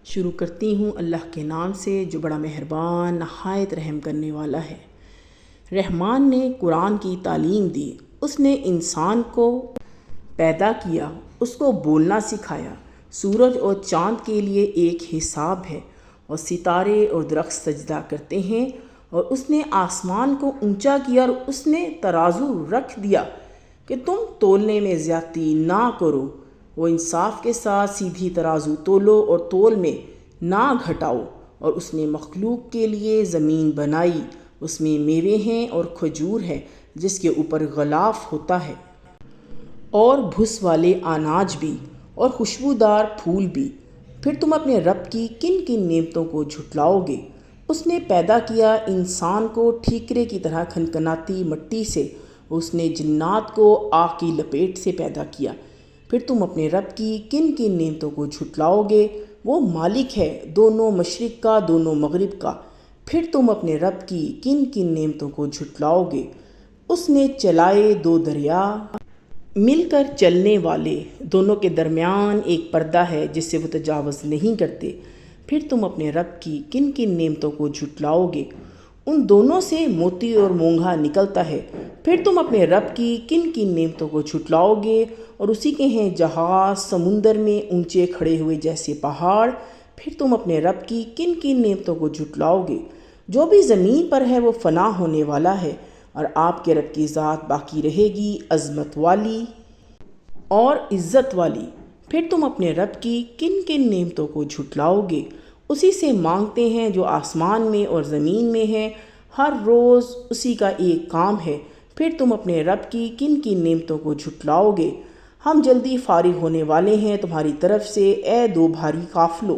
شروع کرتی ہوں اللہ کے نام سے جو بڑا مہربان نہایت رحم کرنے والا ہے۔ رحمان نے قرآن کی تعلیم دی، اس نے انسان کو پیدا کیا، اس کو بولنا سکھایا۔ سورج اور چاند کے لیے ایک حساب ہے اور ستارے اور درخت سجدہ کرتے ہیں، اور اس نے آسمان کو اونچا کیا اور اس نے ترازو رکھ دیا کہ تم تولنے میں زیادتی نہ کرو، وہ انصاف کے ساتھ سیدھی ترازو تولو اور تول میں نہ گھٹاؤ۔ اور اس نے مخلوق کے لیے زمین بنائی، اس میں میوے ہیں اور کھجور ہے جس کے اوپر غلاف ہوتا ہے، اور بھس والے اناج بھی اور خوشبودار پھول بھی۔ پھر تم اپنے رب کی کن کن نعمتوں کو جھٹلاؤ گے؟ اس نے پیدا کیا انسان کو ٹھیکرے کی طرح کھنکھناتی مٹی سے، اس نے جنات کو آگ کی لپیٹ سے پیدا کیا۔ پھر تم اپنے رب کی کن کن نعمتوں کو جھٹلاؤ گے؟ وہ مالک ہے دونوں مشرق کا دونوں مغرب کا۔ پھر تم اپنے رب کی کن کن نعمتوں کو جھٹلاؤ گے؟ اس نے چلائے دو دریا، مل کر چلنے والے، دونوں کے درمیان ایک پردہ ہے جس سے وہ تجاوز نہیں کرتے۔ پھر تم اپنے رب کی کن کن نعمتوں کو جھٹلاؤ گے؟ ان دونوں سے موتی اور مونگھا نکلتا ہے۔ پھر تم اپنے رب کی کن کن نعمتوں کو جھٹلاؤ گے؟ اور اسی کے ہیں جہاز سمندر میں اونچے کھڑے ہوئے جیسے پہاڑ۔ پھر تم اپنے رب کی کن کن نعمتوں کو جھٹلاؤ گے؟ جو بھی زمین پر ہے وہ فنا ہونے والا ہے، اور آپ کے رب کی ذات باقی رہے گی، عظمت والی اور عزت والی۔ پھر تم اپنے رب کی کن کن نعمتوں کو جھٹلاؤ گے؟ اسی سے مانگتے ہیں جو آسمان میں اور زمین میں ہے، ہر روز اسی کا ایک کام ہے۔ پھر تم اپنے رب کی کن کن نعمتوں کو جھٹلاؤ گے؟ ہم جلدی فارغ ہونے والے ہیں تمہاری طرف سے، اے دو بھاری قافلوں۔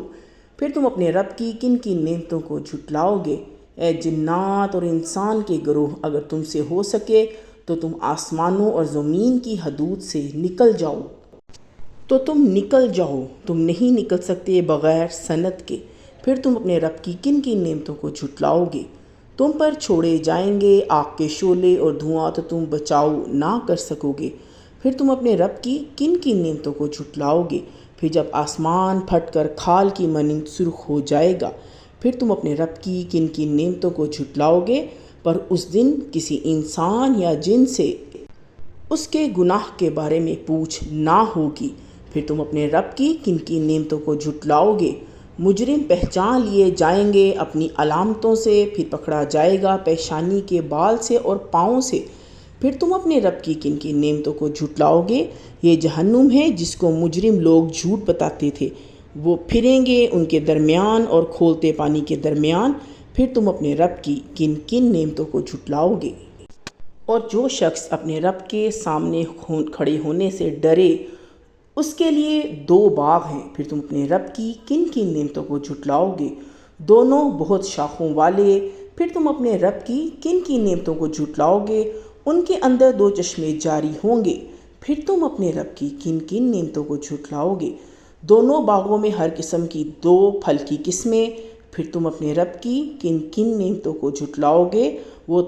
پھر تم اپنے رب کی کن کن نعمتوں کو جھٹلاؤ گے؟ اے جنات اور انسان کے گروہ، اگر تم سے ہو سکے تو تم آسمانوں اور زمین کی حدود سے نکل جاؤ تو تم نکل جاؤ، تم نہیں نکل سکتے بغیر سند کے۔ پھر تم اپنے رب کی کن کن نعمتوں کو جھٹلاؤ گے؟ تم پر چھوڑے جائیں گے آگ کے شعلے اور دھواں تو تم بچاؤ نہ کر سکو گے۔ پھر تم اپنے رب کی کن کن نعمتوں کو جھٹلاؤ گے؟ پھر جب آسمان پھٹ کر کھال کی مانند سرخ ہو جائے گا۔ پھر تم اپنے رب کی کن کن نعمتوں کو جھٹلاؤ گے؟ پر اس دن کسی انسان یا جن سے اس کے گناہ کے بارے میں پوچھ نہ ہوگی۔ پھر تم اپنے رب کی کن کن نعمتوں کو جھٹلاؤ گے؟ مجرم پہچان لیے جائیں گے اپنی علامتوں سے، پھر پکڑا جائے گا پیشانی کے بال سے اور پاؤں سے۔ پھر تم اپنے رب کی کن کن نعمتوں کو جھٹلاؤ گے؟ یہ جہنم ہے جس کو مجرم لوگ جھوٹ بتاتے تھے، وہ پھریں گے ان کے درمیان اور کھولتے پانی کے درمیان۔ پھر تم اپنے رب کی کن کن نعمتوں کو جھٹلاؤ گے؟ اور جو شخص اپنے رب کے سامنے کھڑے ہونے سے ڈرے، اس کے لیے دو باغ ہیں۔ پھر تم اپنے رب کی کن کن نعمتوں کو جھٹلاؤ گے؟ دونوں بہت شاخوں والے۔ پھر تم اپنے رب کی کن کن نعمتوں کو جھٹلاؤ گے؟ ان کے اندر دو چشمے جاری ہوں گے۔ پھر تم اپنے رب کی کن کن نعمتوں کو جھٹلاؤ گے؟ دونوں باغوں میں ہر قسم کی دو پھل کی قسمیں۔ پھر تم اپنے رب کی کن کن نعمتوں کو جھٹلاؤ گے؟ وہ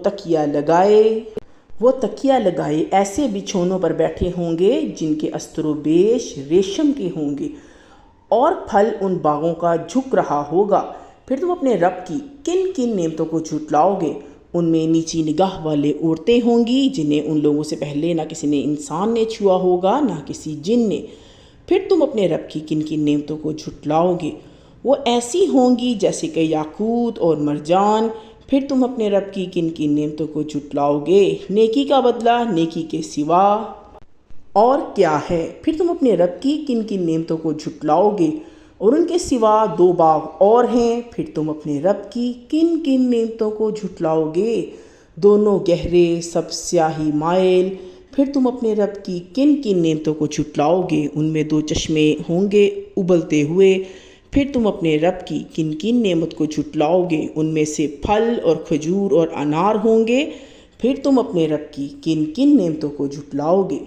تکیہ لگائے ایسے بچھونوں پر بیٹھے ہوں گے جن کے استر و بیش ریشم کے ہوں گے، اور پھل ان باغوں کا جھک رہا ہوگا۔ پھر تم اپنے رب کی کن کن نعمتوں کو جھٹلاؤ گے؟ ان میں نیچی نگاہ والے عورتیں ہوں گی جنہیں ان لوگوں سے پہلے نہ کسی نے انسان نے چھوا ہوگا نہ کسی جن نے۔ پھر تم اپنے رب کی کن کن نعمتوں کو جھٹلاؤ گے؟ وہ ایسی ہوں گی جیسے کہ یاقوت اور مرجان۔ پھر تم اپنے رب کی کن کن نعمتوں کو جھٹلاؤ گے؟ نیکی کا بدلہ نیکی کے سوا اور کیا ہے؟ پھر تم اپنے رب کی کن کن نعمتوں کو جھٹلاؤ گے؟ اور ان کے سوا دو باغ اور ہیں۔ پھر تم اپنے رب کی کن کن نعمتوں کو جھٹلاؤ گے؟ دونوں گہرے سب سیاہی مائل۔ پھر تم اپنے رب کی کن کن نعمتوں کو جھٹلاؤ گے؟ ان میں دو چشمے ہوں گے ابلتے ہوئے۔ پھر تم اپنے رب کی کن کن نعمت کو جھٹلاؤ گے؟ ان میں سے پھل اور کھجور اور انار ہوں گے۔ پھر تم اپنے رب کی کن کن نعمتوں کو جھٹلاؤ گے؟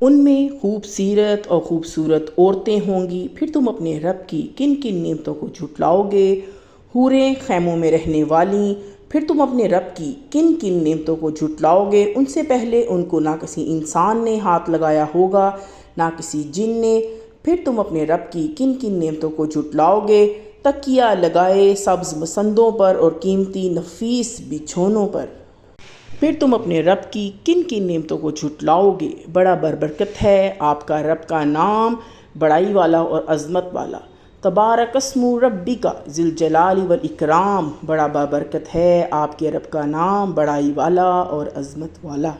ان میں خوب سیرت اور خوبصورت عورتیں ہوں گی۔ پھر تم اپنے رب کی کن کن نعمتوں کو جھٹلاؤ گے؟ حوریں خیموں میں رہنے والی۔ پھر تم اپنے رب کی کن کن نعمتوں کو جھٹلاؤ گے؟ ان سے پہلے ان کو نہ کسی انسان نے ہاتھ لگایا ہوگا نہ کسی جن نے۔ پھر تم اپنے رب کی کن کن نعمتوں کو جھٹلاؤ گے، تکیہ لگائے سبز مسندوں پر اور قیمتی نفیس بچھونوں پر۔ پھر تم اپنے رب کی کن کن نعمتوں کو جھٹلاؤ گے، بڑا بربرکت ہے آپ کا رب کا نام، بڑائی والا اور عظمت والا۔ تبارک اسم ربک ذی الجلال والاکرام، بڑا بابرکت ہے آپ کے رب کا نام، بڑائی والا اور عظمت والا۔